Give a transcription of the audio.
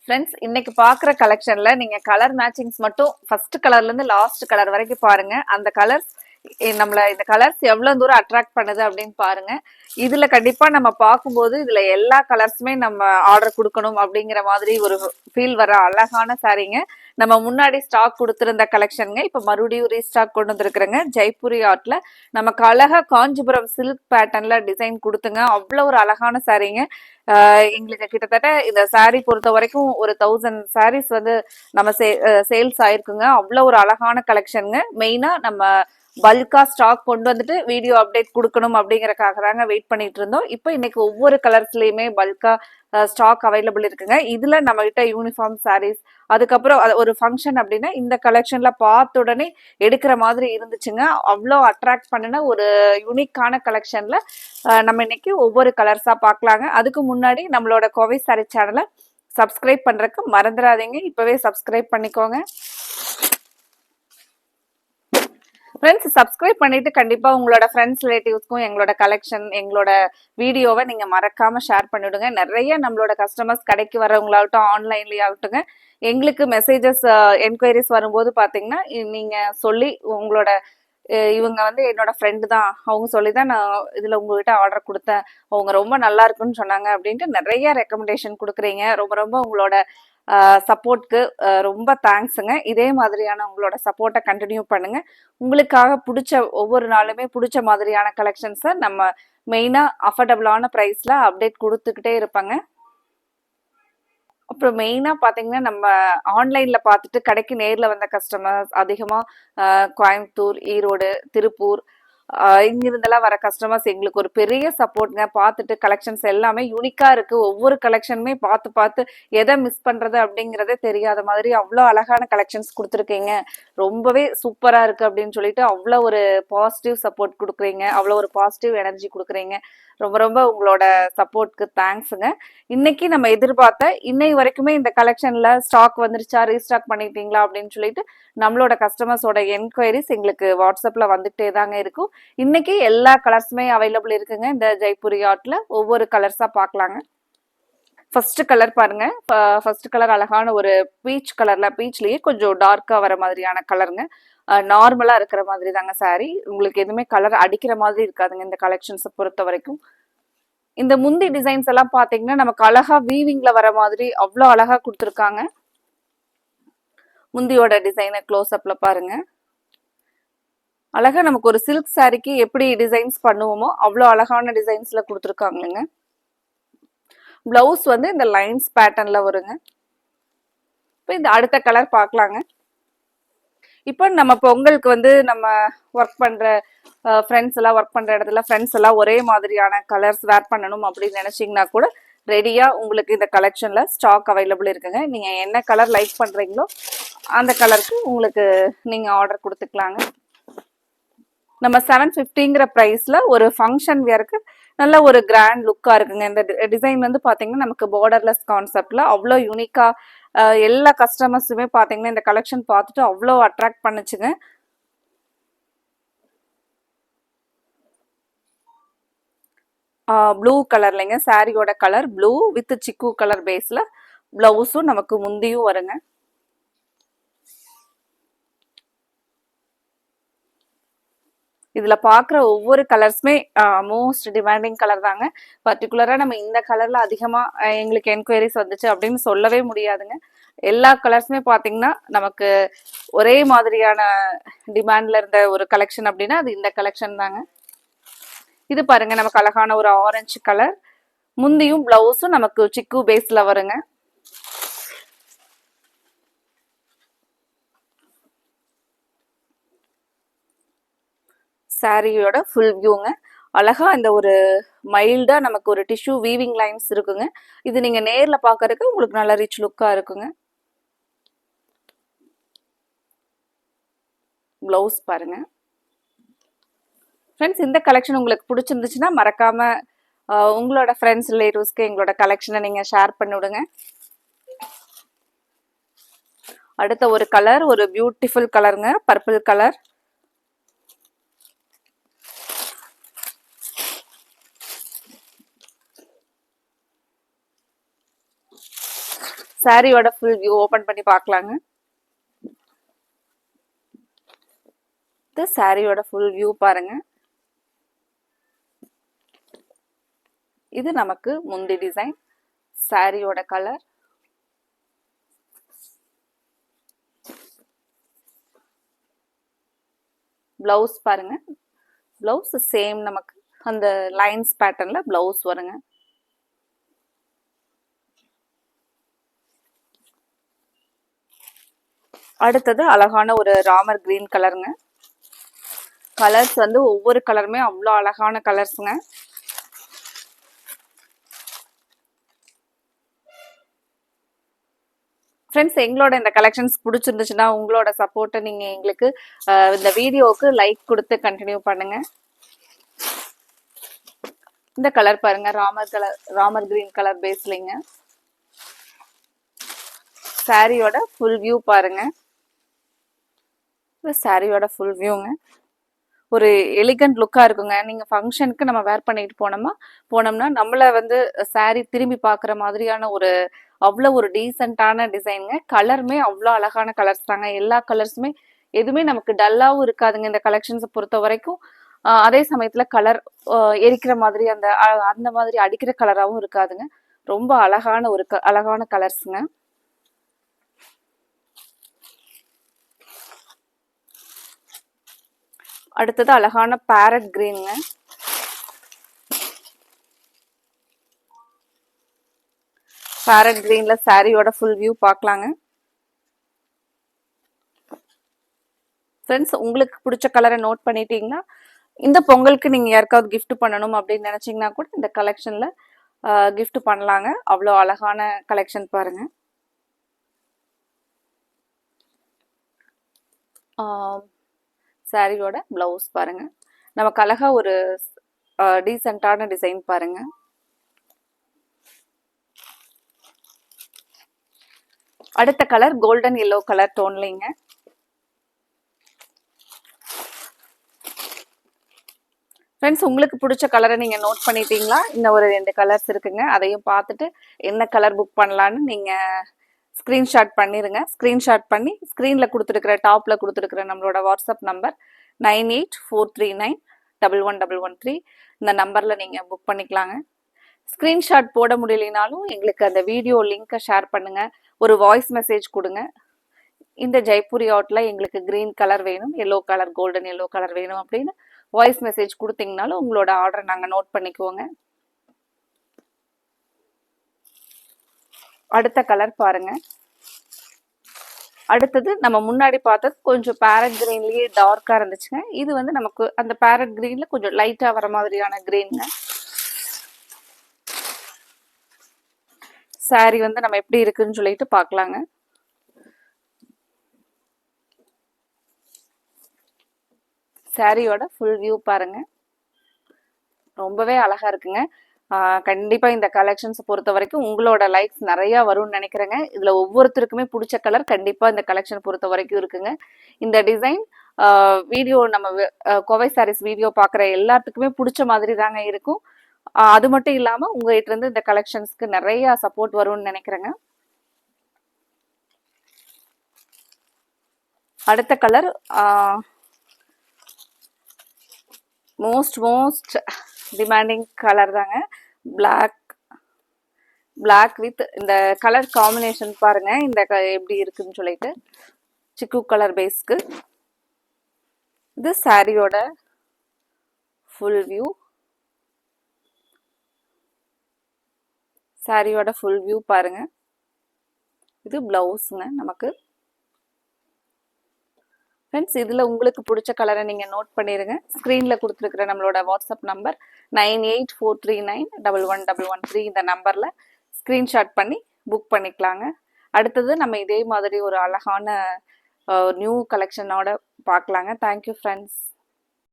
Friends, இன்னைக்கு பாக்குற கலெக்ஷன்ல நீங்க கலர் மேட்சிங்ஸ் மட்டும் ஃபர்ஸ்ட் கலர்ல இருந்து லாஸ்ட் கலர் வரைக்கும் பாருங்க. அந்த கலர்ஸ் நம்மள இந்த கலர்ஸ் எவ்வளவு தூரம் அட்ராக்ட் பண்ணுது அப்படின்னு பாருங்க. இதுல கண்டிப்பா நம்ம பார்க்கும்போது இதுல எல்லா கலர்ஸுமே நம்ம ஆர்டர் கொடுக்கணும் அப்படிங்கிற மாதிரி ஒரு ஃபீல் வர அழகான சாரீங்க. நம்ம முன்னாடி ஸ்டாக் கொடுத்திருந்த கலெக்ஷனுங்க இப்ப மறுபடியும் ரீஸ்டாக் கொண்டு வந்திருக்கிறேங்க. ஜெய்ப்பூரி ஆர்ட்ல நமக்கு அழகா காஞ்சிபுரம் சில்க் பேட்டர்ன்ல டிசைன் கொடுத்துங்க. அவ்வளவு ஒரு அழகான சாரீங்க. எங்களுக்கு கிட்டத்தட்ட இந்த சாரீ பொறுத்த வரைக்கும் ஒரு 1000 சாரீஸ் வந்து நம்ம சேல்ஸ் ஆயிருக்குங்க. அவ்வளவு ஒரு அழகான கலெக்ஷனுங்க. மெயினா நம்ம பல்கா ஸ்டாக் கொண்டு வந்துட்டு வீடியோ அப்டேட் கொடுக்கணும் அப்படிங்கறக்காக தாங்க வெயிட் பண்ணிட்டு இருந்தோம். இப்போ இன்னைக்கு ஒவ்வொரு கலர்ஸ்லயுமே பல்கா ஸ்டாக் அவைலபிள் இருக்குங்க. இதுல நம்ம கிட்ட யூனிஃபார்ம் சாரீஸ், அதுக்கப்புறம் ஒரு ஃபங்க்ஷன் அப்படின்னா இந்த கலெக்ஷன்ல பார்த்த உடனே எடுக்கிற மாதிரி இருந்துச்சுங்க. அவ்வளோ அட்ராக்ட் பண்ணின ஒரு யூனிக்கான கலெக்ஷன்ல நம்ம இன்னைக்கு ஒவ்வொரு கலர்ஸா பார்க்கலாங்க. அதுக்கு முன்னாடி நம்மளோட கோவை சாரி சேனலை சப்ஸ்கிரைப் பண்றதுக்கு மறந்துடாதீங்க. இப்பவே சப்ஸ்கிரைப் பண்ணிக்கோங்க. ஃப்ரெண்ட்ஸ், சப்ஸ்கிரைப் பண்ணிட்டு கண்டிப்பா உங்களோட ஃப்ரெண்ட்ஸ் ரிலேட்டிவ்ஸ்க்கும் எங்களோட கலெக்ஷன் எங்களோட வீடியோவை நீங்க மறக்காம ஷேர் பண்ணிவிடுங்க. நிறைய நம்மளோட கஸ்டமர்ஸ் கடைக்கு வரவங்களாகட்டும் ஆன்லைன்லயே ஆகட்டுங்க எங்களுக்கு மெசேஜஸ் என்கொயரிஸ் வரும்போது பாத்தீங்கன்னா நீங்க சொல்லி உங்களோட இவங்க வந்து என்னோட ஃப்ரெண்டு தான், அவங்க சொல்லிதான் நான் இதுல உங்ககிட்ட ஆர்டர் கொடுத்தேன், அவங்க ரொம்ப நல்லா இருக்குன்னு சொன்னாங்க அப்படின்ட்டு நிறைய ரெக்கமெண்டேஷன் கொடுக்குறீங்க. ரொம்ப ரொம்ப உங்களோட சப்போர்ட்க்கு ரொம்ப தேங்க்ஸுங்க. இதே மாதிரியான உங்களோட சப்போர்ட்டை கண்டினியூ பண்ணுங்க. உங்களுக்காக பிடிச்ச ஒவ்வொரு நாளுமே பிடிச்ச மாதிரியான கலெக்ஷன்ஸை நம்ம மெயினா அஃபோர்டபுளான ப்ரைஸ்ல அப்டேட் கொடுத்துக்கிட்டே இருப்பாங்க. அப்புறம் மெயினா பாத்தீங்கன்னா நம்ம ஆன்லைன்ல பார்த்துட்டு கடைக்கு நேர்ல வந்த கஸ்டமர்ஸ் அதிகமா கோயம்புத்தூர், ஈரோடு, திருப்பூர் இங்கிருந்தெல்லாம் வர கஸ்டமர்ஸ் எங்களுக்கு ஒரு பெரிய சப்போர்ட்ங்க. பார்த்துட்டு கலெக்ஷன்ஸ் எல்லாமே யூனிக்கா இருக்கு. ஒவ்வொரு கலெக்ஷனுமே பார்த்து பார்த்து எதை மிஸ் பண்றது அப்படிங்கறதே தெரியாத மாதிரி அவ்வளோ அழகான கலெக்ஷன்ஸ் கொடுத்துருக்கீங்க, ரொம்பவே சூப்பரா இருக்கு அப்படின்னு சொல்லிட்டு அவ்வளோ ஒரு பாசிட்டிவ் சப்போர்ட் கொடுக்குறீங்க, அவ்வளோ ஒரு பாசிட்டிவ் எனர்ஜி கொடுக்குறீங்க. ரொம்ப ரொம்ப உங்களோட சப்போர்ட்க்கு தேங்க்ஸுங்க. இன்னைக்கு நம்ம எதிர்பார்த்த இன்னை வரைக்குமே இந்த கலெக்ஷன்ல ஸ்டாக் வந்துருச்சா, ரீஸ்டாக் பண்ணிட்டீங்களா அப்படின்னு சொல்லிட்டு நம்மளோட கஸ்டமர்ஸோட என்கொயரிஸ் எங்களுக்கு வாட்ஸ்அப்ல வந்துட்டே தாங்க இருக்கும். இன்னைக்கு எல்லா கலர்ஸுமே அவைலபிள் இருக்குங்க. இந்த ஜெய்ப்பூரி ஆர்ட்ல ஒவ்வொரு கலர்ஸா பார்க்கலாங்க. ஃபர்ஸ்ட் கலர் பாருங்க. ஃபர்ஸ்ட் கலர் அழகான ஒரு பீச் கலர்ல, பீச்லயே கொஞ்சம் டார்க்கா வர மாதிரியான கலருங்க. நார்மலா இருக்கிற மாதிரி தாங்க சாரி. உங்களுக்கு எதுவுமே கலர் அடிக்கிற மாதிரி இருக்காதுங்க இந்த கலெக்ஷன்ஸை பொறுத்த வரைக்கும். இந்த முந்தி டிசைன்ஸ் எல்லாம் பாத்தீங்கன்னா நமக்கு அழகா வீவிங்ல வர மாதிரி அவ்வளோ அழகா கொடுத்துருக்காங்க. முந்தியோட டிசைனை க்ளோஸ் அப்ல பாருங்க. அழகா நமக்கு ஒரு சில்க் சாரிக்கு எப்படி டிசைன்ஸ் பண்ணுவோமோ அவ்வளோ அழகான டிசைன்ஸ்ல கொடுத்துருக்காங்க. பிளவுஸ் வந்து இந்த லைன்ஸ் பேட்டர்ன்ல வருங்க. இப்போ இந்த அடுத்த கலர் பார்க்கலாங்க. இப்போ நம்ம பொங்கலுக்கு வந்து நம்ம ஒர்க் பண்ற ஃப்ரெண்ட்ஸ் எல்லாம் ஒர்க் பண்ற இடத்துல ஃப்ரெண்ட்ஸ் எல்லாம் ஒரே மாதிரியான கலர்ஸ் வேர் பண்ணணும் அப்படின்னு நினைச்சீங்கன்னா கூட ரெடியா உங்களுக்கு இந்த கலெக்ஷன்ல ஸ்டாக் அவைலபிள் இருக்குங்க. நீங்க என்ன கலர் லைக் பண்றீங்களோ அந்த கலருக்கு உங்களுக்கு நீங்க ஆர்டர் கொடுத்துக்கலாங்க. நம்ம 750ங்கிற ப்ரைஸ்ல ஒரு ஃபங்க்ஷன் வியருக்கு நல்ல ஒரு கிராண்ட் லுக்கா இருக்குங்க. இந்த டிசைன் வந்து பாத்தீங்கன்னா நமக்கு பார்டர்லெஸ் கான்செப்ட்ல அவ்வளோ யூனிக்கா எல்லா கஸ்டமர்ஸுமே பாத்தீங்கன்னா இந்த கலெக்ஷன் பார்த்துட்டு அவ்வளோ அட்ராக்ட் பண்ணுச்சுங்க. ப்ளூ கலர்லங்க சாரியோட கலர் ப்ளூ வித் சிக்கு கலர் பேஸ்ல பிளவுஸும் நமக்கு முந்தியும் வருங்க. இதுல பாக்குற ஒவ்வொரு கலர்ஸுமே மோஸ்ட் டிமாண்டிங் கலர் தாங்க. பர்டிகுலரா நம்ம இந்த கலர்ல அதிகமா எங்களுக்கு என்கொயரிஸ் வந்துச்சு அப்படின்னு சொல்லவே முடியாதுங்க. எல்லா கலர்ஸுமே பாத்தீங்கன்னா நமக்கு ஒரே மாதிரியான டிமாண்ட்ல இருந்த ஒரு கலெக்ஷன் அப்படின்னா அது இந்த கலெக்ஷன் தாங்க. இது பாருங்க, நமக்கு அழகான ஒரு ஆரஞ்சு கலர், முந்தியும் பிளவுஸும் நமக்கு சிக்கு பேஸ்ல வருங்க. சாரியோட ஃபுல் வியூங்க. அழகா இந்த ஒரு மைல்டா நமக்கு ஒரு டிஷ்யூ வீவிங் லைன்ஸ் இருக்குங்க. இது நீங்க நேர்ல பாக்குறதுக்கு உங்களுக்கு நல்ல ரிச் லுக்கா இருக்குங்க. பிளவுஸ் பாருங்க. ஃப்ரெண்ட்ஸ், இந்த கலெக்ஷன் உங்களுக்கு பிடிச்சிருந்துச்சுன்னா மறக்காம உங்களோட ஃப்ரெண்ட்ஸ் ரிலேட்டிவ்ஸ்க்கு எங்களோட கலெக்ஷனை நீங்க ஷேர் பண்ணி விடுங்க. அடுத்த ஒரு கலர் ஒரு பியூட்டிஃபுல் கலருங்க, பர்பிள் கலர். சாரியோட ஃபுல் வியூ ஓபன் பண்ணி பார்க்கலாங்க. இது சாரியோட ஃபுல் வியூ பாருங்க. இது நமக்கு முந்தி டிசைன், சாரியோட கலர். பிளவுஸ் பாருங்க. பிளவுஸ் சேம் நமக்கு அந்த லைன்ஸ் பேட்டர்ன்ல பிளவுஸ் வருங்க. அடுத்தது அழகான ஒரு ராமர் கிரீன் கலருங்க. கலர்ஸ் வந்து ஒவ்வொரு கலருமே அவ்வளோ அழகான கலர்ஸுங்க. ஃப்ரெண்ட்ஸ், எங்களோட இந்த கலெக்ஷன்ஸ் பிடிச்சிருந்துச்சுன்னா உங்களோட சப்போர்ட்டை நீங்கள் எங்களுக்கு இந்த வீடியோவுக்கு லைக் கொடுத்து கண்டினியூ பண்ணுங்க. இந்த கலர் பாருங்க, ராமர் கிரீன் கலர் பேஸ்லிங்க. சாரியோட ஃபுல் வியூ பாருங்க. இந்த சாரியோட ஃபுல் வியூங்க. ஒரு எலிகண்ட் லுக்காக இருக்குங்க. நீங்கள் ஃபங்க்ஷனுக்கு நம்ம வேர் பண்ணிட்டு போனோம்னா நம்மளை வந்து சாரி திரும்பி பார்க்குற மாதிரியான அவ்வளோ ஒரு டீசெண்டான டிசைனுங்க. கலருமே அவ்வளோ அழகான கலர்ஸ் தாங்க. எல்லா கலர்ஸுமே எதுவுமே நமக்கு டல்லாகவும் இருக்காதுங்க இந்த கலெக்ஷன்ஸை பொறுத்த வரைக்கும். அதே சமயத்தில் கலர் எரிக்கிற மாதிரி அந்த மாதிரி அடிக்கிற கலராகவும் இருக்காதுங்க. ரொம்ப அழகான அழகான கலர்ஸுங்க. அடுத்தது அழகான பேரட் கிரீனுங்க. பேரட் கிரீன்ல சாரியோட ஃபுல் வியூ பார்க்கலாங்க. ஃப்ரெண்ட்ஸ், உங்களுக்கு பிடிச்ச கலரை நோட் பண்ணிட்டீங்கன்னா இந்த பொங்கலுக்கு நீங்கள் யாருக்காவது கிஃப்ட் பண்ணணும் அப்படின்னு நினச்சிங்கன்னா கூட இந்த கலெக்ஷனில் கிஃப்ட் பண்ணலாங்க. அவ்வளோ அழகான கலெக்ஷன் பாருங்க. சாரியோட பிளவுஸ் பாருங்க. நமக்கு அழகா ஒரு டீசெண்டான டிசைன் பாருங்க. அடுத்த கலர் கோல்டன் எல்லோ கலர் டோன்லிங்க. ஃப்ரெண்ட்ஸ், உங்களுக்கு பிடிச்ச கலரை நீங்கள் நோட் பண்ணிட்டீங்களா? இன்னும் ஒரு 2 கலர்ஸ் இருக்குங்க. அதையும் பார்த்துட்டு என்ன கலர் புக் பண்ணலான்னு நீங்கள் ஸ்க்ரீன்ஷாட் பண்ணிடுங்க. ஸ்க்ரீன்ஷாட் பண்ணி ஸ்க்ரீனில் கொடுத்துருக்குற டாப்பில் கொடுத்துருக்குற நம்மளோட வாட்ஸ்அப் நம்பர் 9843911113 இந்த நம்பரில் நீங்கள் புக் பண்ணிக்கலாங்க. ஸ்க்ரீன்ஷாட் போட முடியலனாலும் எங்களுக்கு அந்த வீடியோ லிங்க்கை ஷேர் பண்ணுங்கள். ஒரு வாய்ஸ் மெசேஜ் கொடுங்க. இந்த ஜெய்ப்பூரி அவுட்டில் எங்களுக்கு க்ரீன் கலர் வேணும், yellow colour, golden yellow colour வேணும் அப்படின்னு வாய்ஸ் மெசேஜ் கொடுத்தீங்கனாலும் உங்களோட ஆர்டரை நாங்கள் நோட் பண்ணிக்குவோங்க. அடுத்த கலர் பாருங்க. அடுத்தது நம்ம முன்னாடி பார்த்தது கொஞ்சம் பேரட் கிரீன்லயே டார்க்கா இருந்துச்சுங்க. இது வந்து நமக்கு அந்த பேரட் கிரீன்ல கொஞ்சம் லைட்டா வர மாதிரியான கிரீனுங்க. சாரி வந்து நம்ம எப்படி இருக்குன்னு சொல்லிட்டு பார்க்கலாங்க. சாரியோட ஃபுல் வியூ பாருங்க. ரொம்பவே அழகா இருக்குங்க. கண்டிப்பா இந்த கலெக்ஷன்ஸை பொறுத்த வரைக்கும் உங்களோட லைக்ஸ் நிறைய வரும்னு நினைக்கிறேங்க. இதுல ஒவ்வொருத்தருக்குமே பிடிச்ச கலர் கண்டிப்பா இந்த கலெக்ஷன் பொறுத்த வரைக்கும் இருக்குங்க. இந்த டிசைன் வீடியோ நம்ம கோவை சாரீஸ் வீடியோ பார்க்குற எல்லாத்துக்குமே பிடிச்ச மாதிரி தாங்க இருக்கும். அது மட்டும் இல்லாம உங்ககிட்ட இருந்து இந்த கலெக்ஷன்ஸ்க்கு நிறைய சப்போர்ட் வரும்னு நினைக்கிறேங்க. அடுத்த கலர் மோஸ்ட் டிமாண்டிங் கலர் தாங்க. பிளாக் வித் இந்த கலர் காம்பினேஷன் பாருங்க. இந்த எப்படி இருக்குன்னு சொல்லிட்டு சிக்கு கலர் பேஸ்க்கு. இது சாரியோட ஃபுல் வியூ. சாரியோட ஃபுல் வியூ பாருங்க. இது பிளவுஸுங்க நமக்கு. ஃப்ரெண்ட்ஸ், இதில் உங்களுக்கு பிடிச்ச கலரை நீங்கள் நோட் பண்ணிடுங்க. ஸ்க்ரீனில் கொடுத்துருக்குற நம்மளோட வாட்ஸ்அப் நம்பர் 9843911113 இந்த நம்பரில் ஸ்க்ரீன்ஷாட் பண்ணி புக் பண்ணிக்கலாங்க. அடுத்தது நம்ம இதே மாதிரி ஒரு அழகான நியூ கலெக்ஷனோட பார்க்கலாங்க. Thank you friends.